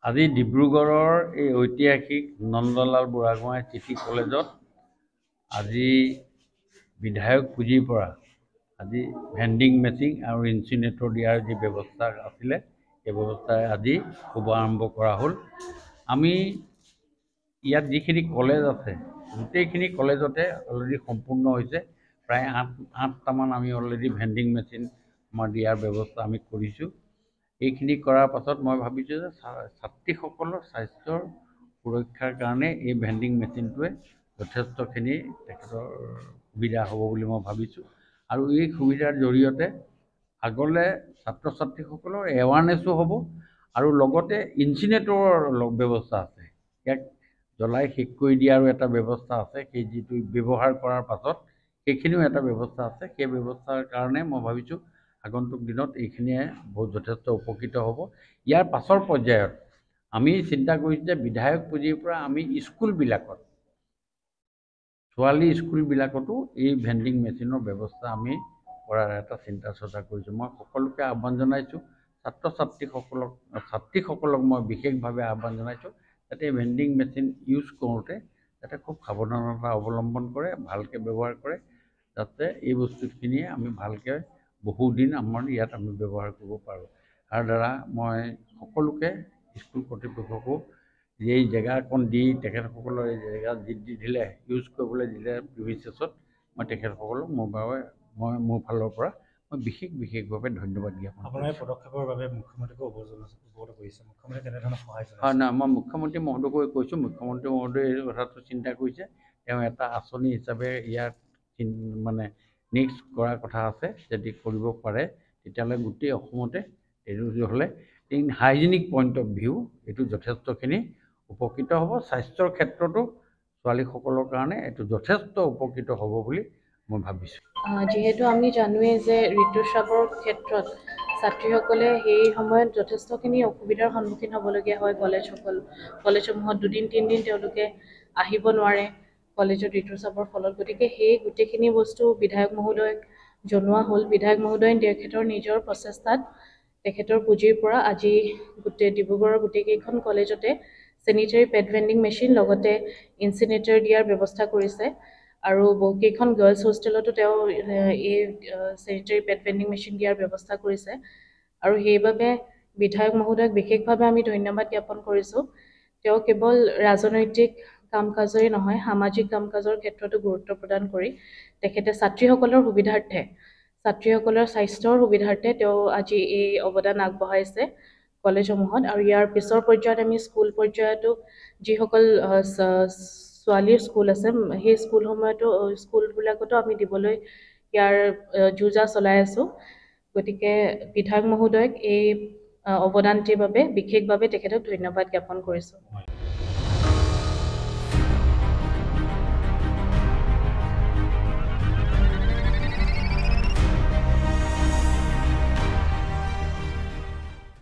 আজি ডিব্ৰুগড়ৰ এই ঐতিহাসিক নন্দলাল বুঢ়াগোহাঁই চিটি কলেজত আজি বিধায়ক পুঁজিৰ পৰা আজি ভেণ্ডিং মেচিন আৰু ইনচিনেটৰ দিয়াৰ যি ব্যৱস্থা আছিলে সেই ব্যৱস্থাই আজি শুভাৰম্ভ কৰা হ'ল। আমি ইয়াত যিখিনি কলেজ আছে গোটেইখিনি কলেজতে অলৰেডি সম্পূৰ্ণ হৈছে। প্ৰায় আঠটামান আমি অলৰেডি ভেণ্ডিং মেচিন আমাৰ দিয়াৰ ব্যৱস্থা আমি কৰিছোঁ। এইখিনি কৰাৰ পাছত মই ভাবিছোঁ যে ছাত্ৰীসকলৰ স্বাস্থ্যৰ সুৰক্ষাৰ কাৰণে এই ভেণ্ডিং মেচিনটোৱে যথেষ্টখিনি তেখেতৰ সুবিধা হ'ব বুলি মই ভাবিছোঁ। আৰু এই সুবিধাৰ জৰিয়তে আগলৈ ছাত্ৰ ছাত্ৰীসকলৰ এৱাৰনেছো হ'ব আৰু লগতে ইনচিনেটৰৰ ব্যৱস্থা আছে, ইয়াক জ্বলাই শেষ কৰি দিয়াৰো এটা ব্যৱস্থা আছে। সেই যিটো ব্যৱহাৰ কৰাৰ পাছত সেইখিনিও এটা ব্যৱস্থা আছে। সেই ব্যৱস্থাৰ কাৰণে মই ভাবিছোঁ আগন্তুক দিনত এইখিনিয়ে বহুত যথেষ্ট উপকৃত হ'ব। ইয়াৰ পাছৰ পৰ্যায়ত আমি চিন্তা কৰিছোঁ যে বিধায়ক পুঁজিৰ পৰা আমি স্কুলবিলাকত ছোৱালী স্কুলবিলাকতো এই ভেণ্ডিং মেচিনৰ ব্যৱস্থা আমি কৰাৰ এটা চিন্তা চৰ্চা কৰিছোঁ। মই সকলোকে আহ্বান জনাইছোঁ, ছাত্ৰীসকলক মই বিশেষভাৱে আহ্বান জনাইছোঁ যাতে ভেণ্ডিং মেচিন ইউজ কৰোঁতে যাতে খুব সাৱধানতা অৱলম্বন কৰে, ভালকৈ ব্যৱহাৰ কৰে, যাতে এই বস্তুখিনিয়ে আমি ভালকৈ বহুদিন আমাৰ ইয়াত আমি ব্যৱহাৰ কৰিব পাৰোঁ। তাৰ দ্বাৰা মই সকলোকে স্কুল কৰ্তৃপক্ষকো এই জেগাকণ দি তেখেতসকলৰ এই জেগা দি দিলে ইউজ কৰিবলৈ দিলে প্ৰিভিচিয়াছত মই তেখেতসকলক মোৰ ফালৰ পৰা মই বিশেষভাৱে ধন্যবাদ জ্ঞাপন কৰিছোঁ। আপোনাৰ পদক্ষেপৰ বাবে মুখ্যমন্ত্ৰীকো অৱগত কৰিছে, মুখ্যমন্ত্ৰীয়ে কেনেধৰণৰ সহায় কৰিছে? হয়, নাই, মই মুখ্যমন্ত্ৰী মহোদয়কৈ কৈছোঁ, মুখ্যমন্ত্ৰী মহোদয়ে এই কথাটো চিন্তা কৰিছে। তেওঁ এটা আঁচনি হিচাপে ইয়াত মানে নেক্সট কৰাৰ কথা আছে। যদি কৰিব পাৰে তেতিয়াহ'লে গোটেই অসমতে এইটো হ'লে হাইজেনিক পইণ্ট অফ ভিউ এইটো যথেষ্টখিনি উপকৃত হ'ব। স্বাস্থ্যৰ ক্ষেত্ৰতো ছোৱালীসকলৰ কাৰণে এইটো যথেষ্ট উপকৃত হ'ব বুলি মই ভাবিছোঁ। যিহেতু আমি জানোৱেই যে ঋতুস্ৰাৱৰ ক্ষেত্ৰত ছাত্ৰীসকলে সেই সময়ত যথেষ্টখিনি অসুবিধাৰ সন্মুখীন হ'বলগীয়া হয়। কলেজসমূহত 2-3 দিন তেওঁলোকে আহিব নোৱাৰে কলেজত ঋতুস্ৰাৱৰ ফলত। গতিকে সেই গোটেইখিনি বস্তু বিধায়ক মহোদয়ক জনোৱা হ'ল। বিধায়ক মহোদয়ে তেখেতৰ নিজৰ প্ৰচেষ্টাত তেখেতৰ পুঁজিৰ পৰা আজি ডিব্ৰুগড়ৰ গোটেইকেইখন কলেজতে চেনিটেৰী পেড ভেণ্ডিং মেচিন লগতে ইনচিনেটৰ দিয়াৰ ব্যৱস্থা কৰিছে। আৰু বহুকেইখন গাৰ্লছ হোষ্টেলতো তেওঁ এই চেনিটেৰী পেড ভেণ্ডিং মেচিন দিয়াৰ ব্যৱস্থা কৰিছে। আৰু সেইবাবে বিধায়ক মহোদয়ক বিশেষভাৱে আমি ধন্যবাদ জ্ঞাপন কৰিছোঁ। তেওঁ কেৱল ৰাজনৈতিক কাম কাজেই নহয়, সামাজিক কাম কাজৰ ক্ষেত্ৰতো গুৰুত্ব প্ৰদান কৰি তেখেতে ছাত্ৰীসকলৰ স্বাস্থ্যৰ সুবিধাৰ্থে তেওঁ আজি এই অৱদান আগবঢ়াইছে কলেজসমূহত। আৰু ইয়াৰ পিছৰ পৰ্যায়ত আমি স্কুল পৰ্যায়তো যিসকল ছোৱালীৰ স্কুল আছে সেই স্কুলবিলাকতো আমি দিবলৈ ইয়াৰ যো-জা চলাই আছোঁ। গতিকে বিধায়ক মহোদয়ক এই অৱদানটিৰ বাবে বিশেষভাৱে তেখেতক ধন্যবাদ জ্ঞাপন কৰিছোঁ।